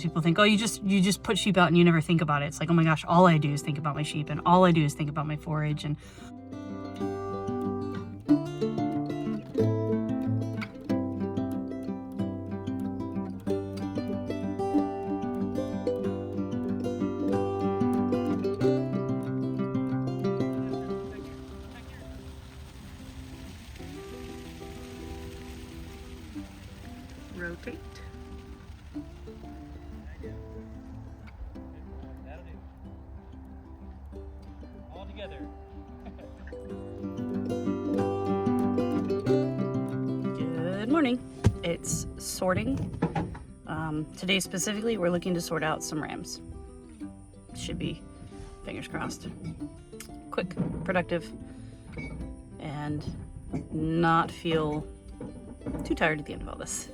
People think, oh, you just put sheep out and you never think about it. It's like, oh my gosh, all I do is think about my sheep, and all I do is think about my forage. And rotate. All together. Good morning. It's sorting. Today specifically, we're looking to sort out some rams. Should be, fingers crossed, quick, productive, and not feel too tired at the end of all this.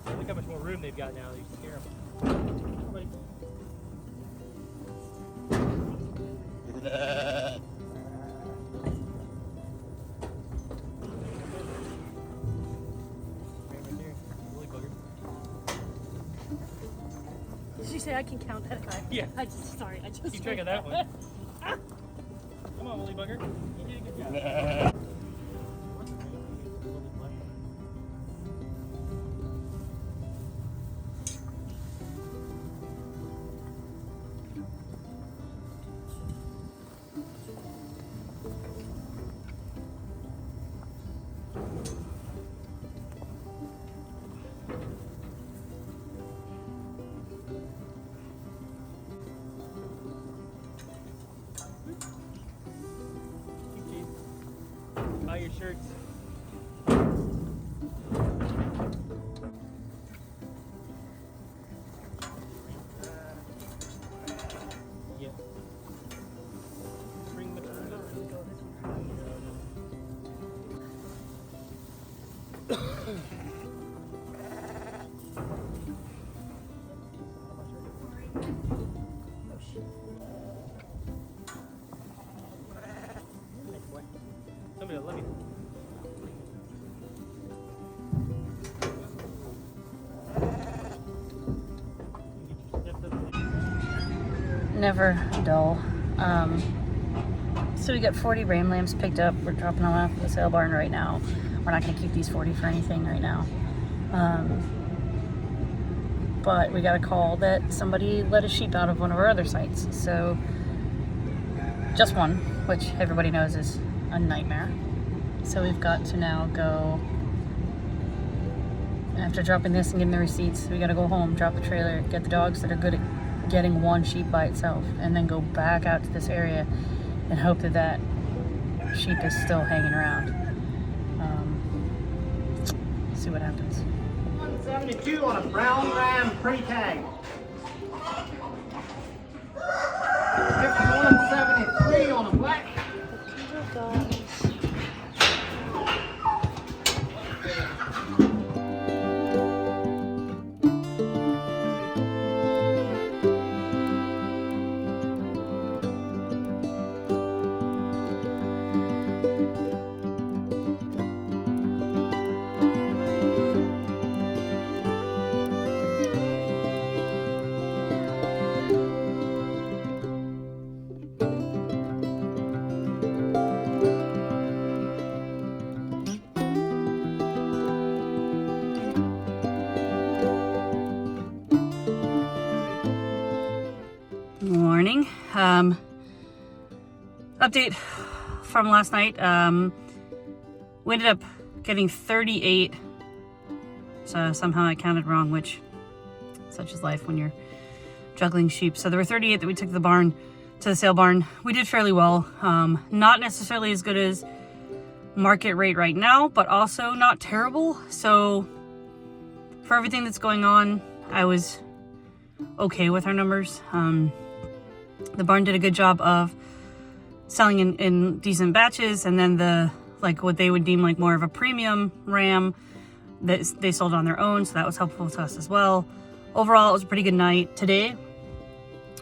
Look how much more room they've got now. You can scare them. Did you say I can count at 5? Yeah. I just Keep track of that one. Come on, woolly bugger. You did a good job. Buy your shirts. Yeah. Bring the Somebody let me. Never dull. So we got 40 ram lambs picked up. We're dropping them off at the sale barn right now. We're not going to keep these 40 for anything right now. But we got a call that somebody let a sheep out of one of our other sites. So just one, which everybody knows is a nightmare. So we've got to now go after dropping this and getting the receipts, we gotta go home, drop the trailer, get the dogs that are good at getting one sheep by itself, and then go back out to this area and hope that that sheep is still hanging around. See what happens. 172 on a brown ram pre-tag. 5173 on a black. Morning. Update from last night. We ended up getting 38. So somehow I counted wrong, which such is life when you're juggling sheep. So there were 38 that we took to the barn, to the sale barn. We did fairly well. Not necessarily as good as market rate right now, but also not terrible. So for everything that's going on, I was okay with our numbers. The barn did a good job of selling in decent batches, and then the what they would deem like more of a premium ram that they sold on their own, so that was helpful to us as well. Overall, it was a pretty good night. Today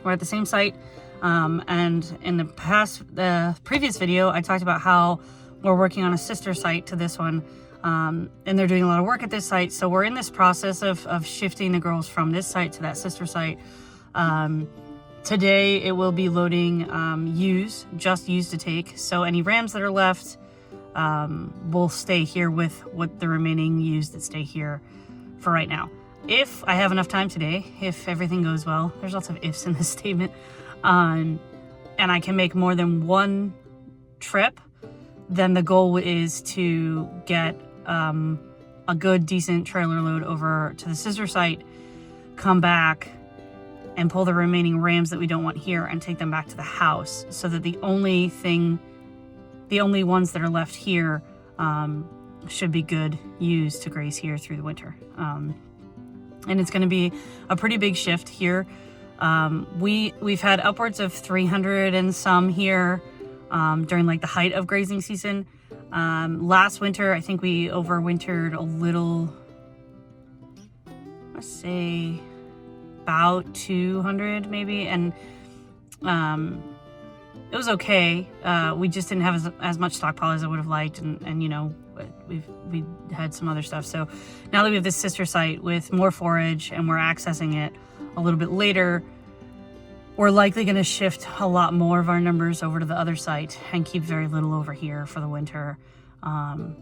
we're at the same site, and in the previous video I talked about how we're working on a sister site to this one, and they're doing a lot of work at this site, so we're in this process of shifting the girls from this site to that sister site. Today it will be loading just ewes to take, so any rams that are left will stay here with what the remaining ewes that stay here for right now. If I have enough time today, if everything goes well, there's lots of ifs in this statement, and I can make more than one trip, then the goal is to get a good decent trailer load over to the sister site, come back and pull the remaining rams that we don't want here and take them back to the house, so that the only ones that are left here should be good ewes to graze here through the winter. And it's going to be a pretty big shift here. We've had upwards of 300 and some here during the height of grazing season. Last winter, I think we overwintered a little, let's say about 200 maybe, and it was okay. We just didn't have as much stockpile as I would have liked, and you know, we had some other stuff. So now that we have this sister site with more forage and we're accessing it a little bit later, we're likely going to shift a lot more of our numbers over to the other site and keep very little over here for the winter, and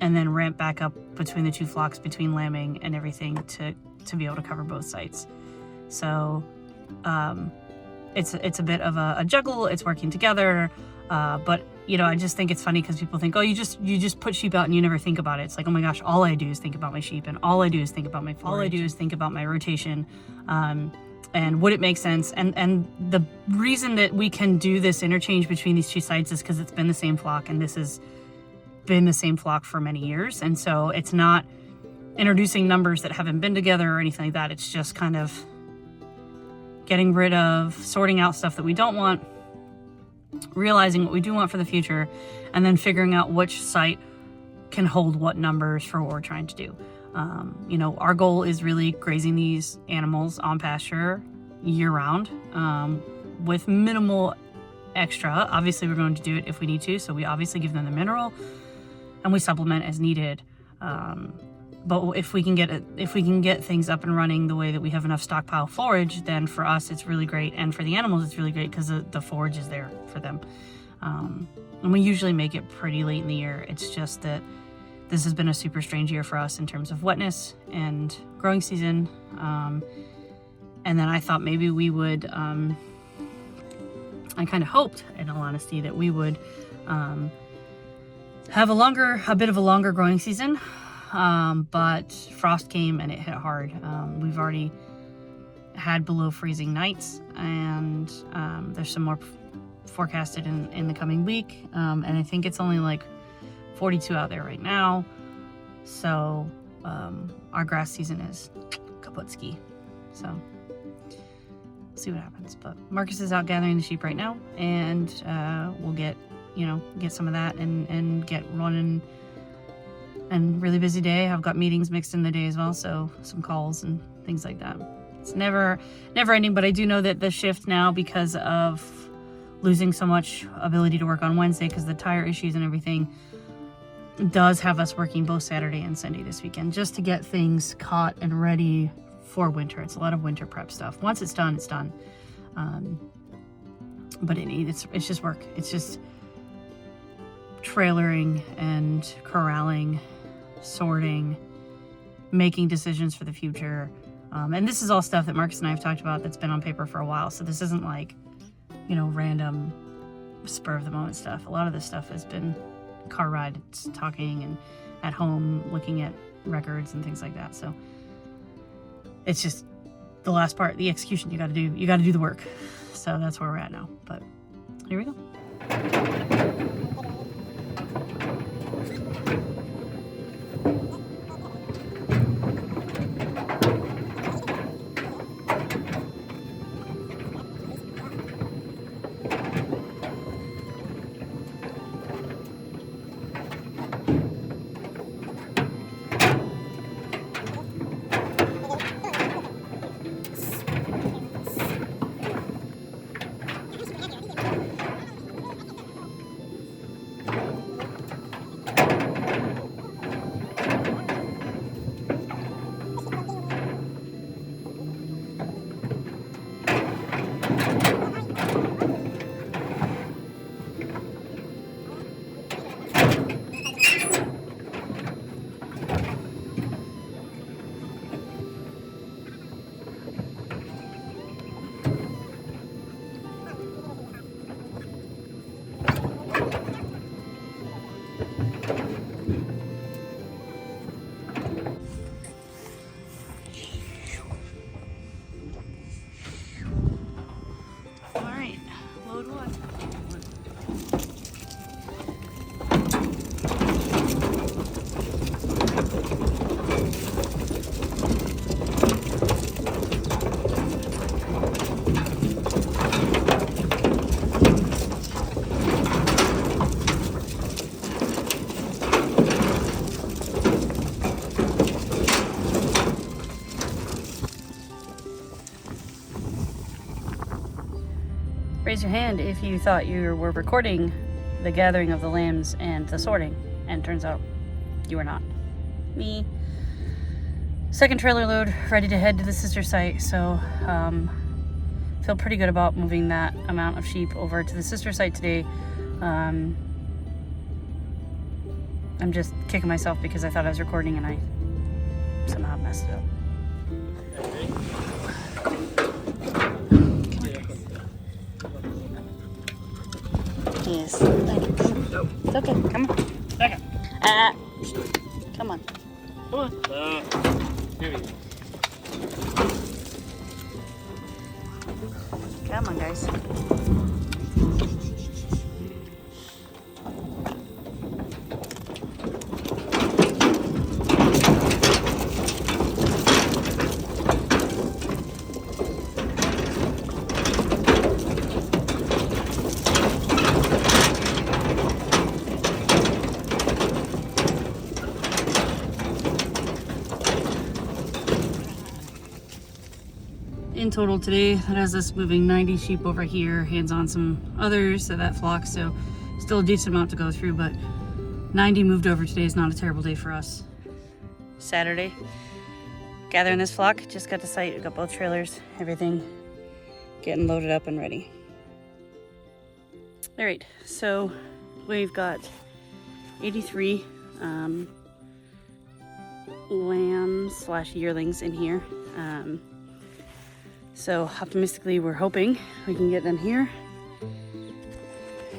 then ramp back up between the two flocks, between lambing and everything, to be able to cover both sites. So it's a bit of a juggle. It's working together, but you know, I just think it's funny because people think, oh, you just put sheep out and you never think about it. It's like, oh my gosh, all I do is think about my sheep, and all I do is think about my forage. All I do is think about my rotation, and would it make sense? And the reason that we can do this interchange between these two sites is because it's been the same flock, and this has been the same flock for many years, and so it's not introducing numbers that haven't been together or anything like that. It's just kind of getting rid of, sorting out stuff that we don't want, realizing what we do want for the future, and then figuring out which site can hold what numbers for what we're trying to do. You know, our goal is really grazing these animals on pasture year-round, with minimal extra. Obviously, we're going to do it if we need to, so we obviously give them the mineral, and we supplement as needed. But if we can get things up and running the way that we have enough stockpile forage, then for us it's really great, and for the animals it's really great because the forage is there for them. And we usually make it pretty late in the year. It's just that this has been a super strange year for us in terms of wetness and growing season. And then I thought maybe we would, I kind of hoped, in all honesty, that we would have a bit of a longer growing season. but frost came and it hit hard. We've already had below freezing nights, and there's some more forecasted in the coming week, and I think it's only like 42 out there right now, so our grass season is kaputski, so we'll see what happens. But Marcus is out gathering the sheep right now, and we'll get some of that and get running. And really busy day. I've got meetings mixed in the day as well, so some calls and things like that. It's never ending, but I do know that the shift now, because of losing so much ability to work on Wednesday because the tire issues and everything, does have us working both Saturday and Sunday this weekend just to get things caught and ready for winter. It's a lot of winter prep stuff. Once it's done, it's done. But it's just work. It's just trailering and corralling, sorting, making decisions for the future. And this is all stuff that Marcus and I have talked about that's been on paper for a while. So this isn't like, random spur of the moment stuff. A lot of this stuff has been car rides, talking, and at home looking at records and things like that. So it's just the last part, the execution. You got to do the work. So that's where we're at now. But here we go. Raise your hand if you thought you were recording the gathering of the lambs and the sorting, and turns out you were not. Me. Second trailer load, ready to head to the sister site, so feel pretty good about moving that amount of sheep over to the sister site today. I'm just kicking myself because I thought I was recording and I somehow messed it up. Yes. It's okay. Come on. Back up. Come on. Come on. Here we go. Come on, guys. In total today, that has us moving 90 sheep over here, hands on some others of that flock, so still a decent amount to go through, but 90 moved over today is not a terrible day for us. Saturday, gathering this flock, just got to site, we got both trailers, everything getting loaded up and ready. All right, so we've got 83 lambs/yearlings in here. So optimistically, we're hoping we can get them here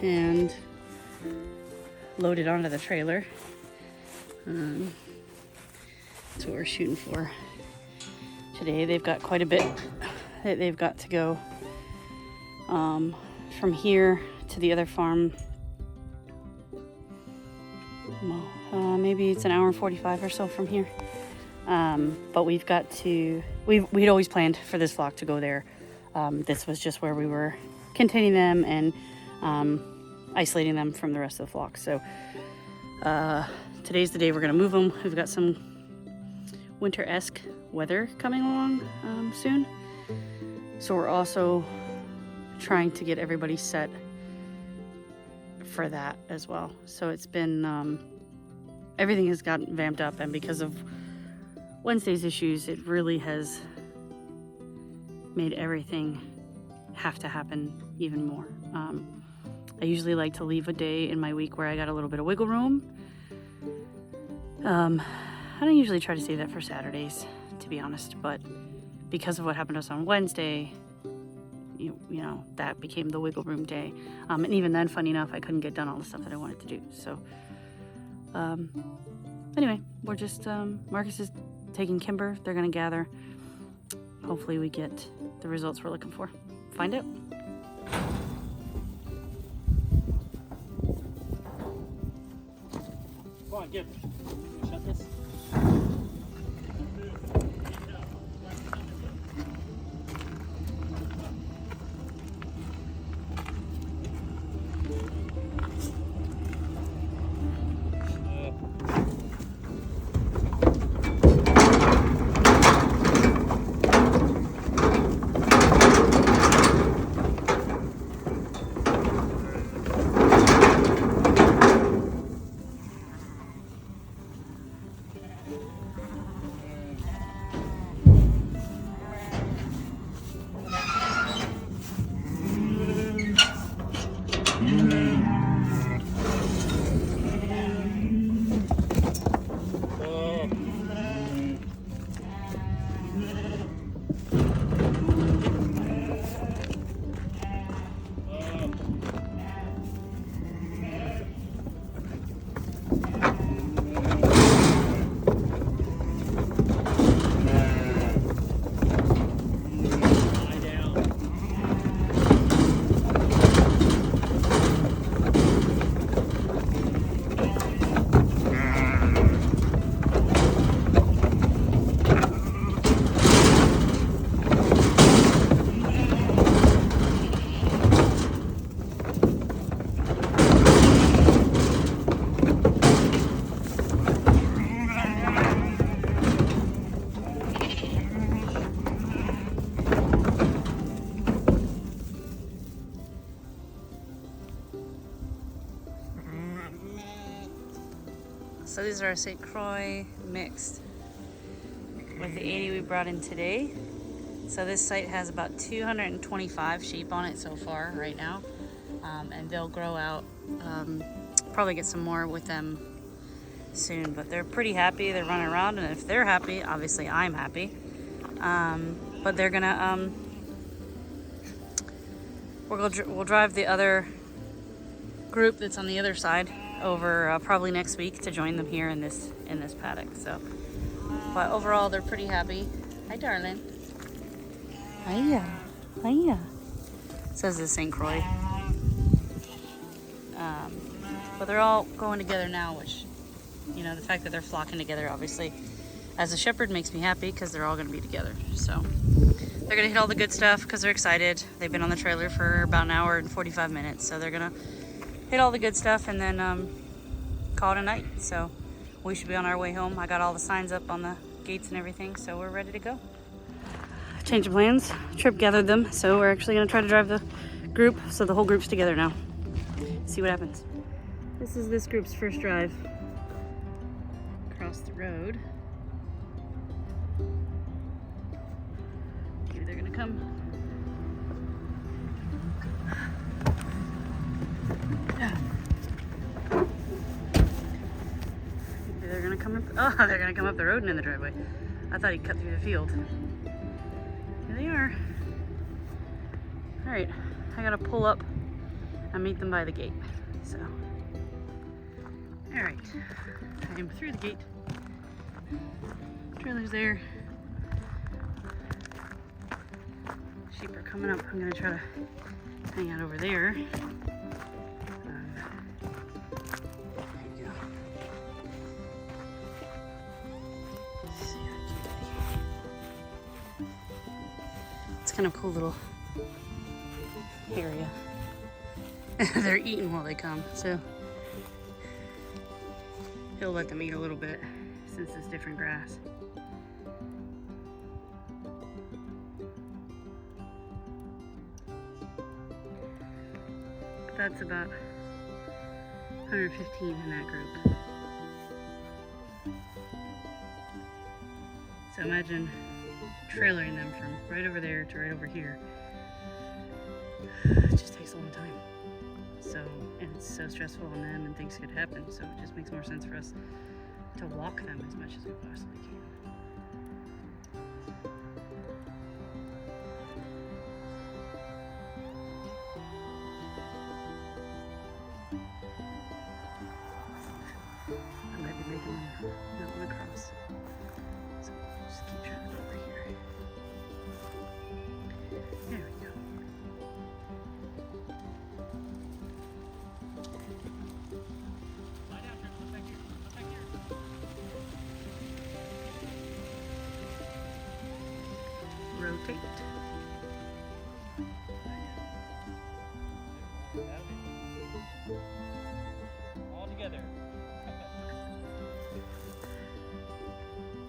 and load it onto the trailer. That's what we're shooting for today. They've got quite a bit that they've got to go from here to the other farm. Well, maybe it's an hour and 45 or so from here. But we've got to, we'd always planned for this flock to go there. This was just where we were containing them and isolating them from the rest of the flock. So today's the day we're gonna move them. We've got some winter-esque weather coming along soon. So we're also trying to get everybody set for that as well. So it's been, everything has gotten vamped up, and because of Wednesday's issues, it really has made everything have to happen even more. I usually like to leave a day in my week where I got a little bit of wiggle room. I don't usually try to say that for Saturdays, to be honest, but because of what happened to us on Wednesday, you know, that became the wiggle room day. And even then, funny enough, I couldn't get done all the stuff that I wanted to do. So anyway, we're just, Marcus is taking Kimber. They're gonna gather. Hopefully we get the results we're looking for. Find out. Come on, get. Shut this. So these are our St. Croix mixed with the 80 we brought in today. So this site has about 225 sheep on it so far right now. And they'll grow out, probably get some more with them soon, but they're pretty happy. They're running around, and if they're happy, obviously I'm happy. But they're gonna, we'll drive the other group that's on the other side over probably next week to join them here in this paddock. So, but overall they're pretty happy. Hi, darling. Hiya, hiya. Says the St. Croix. But they're all going together now, which, you know, the fact that they're flocking together, obviously, as a shepherd makes me happy because they're all going to be together. So they're going to hit all the good stuff because they're excited. They've been on the trailer for about an hour and 45 minutes, so they're going to hit all the good stuff and then call it a night. So we should be on our way home. I got all the signs up on the gates and everything, so we're ready to go. Change of plans. Trip gathered them, so we're actually going to try to drive the group, so the whole group's together now. See what happens. This is this group's first drive across the road. Maybe they're going to come. Maybe they're going to come up. Oh, they're going to come up the road and in the driveway. I thought he'd cut through the field. Here they are. All right, I gotta pull up and meet them by the gate. So, all right, I am through the gate. Trailer's there. Sheep are coming up. I'm gonna try to hang out over there. There you go. See how cute. It's kind of a cool little area. They're eating while they come, so he'll let them eat a little bit since it's different grass. But that's about 115 in that group. So imagine trailering them from right over there to right over here. It just takes a long time. So, and it's so stressful on them and things could happen. So it just makes more sense for us to walk them as much as we possibly can. I might be making them not want to cross. So just keep trying to go over here. There we go. Lie down, Trevor. Look back here. Look back here. Rotate. All together.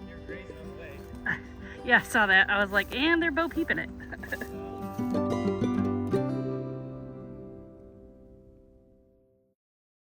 You're grazing on the way. Yeah, I saw that. I was like, and they're bo peeping it.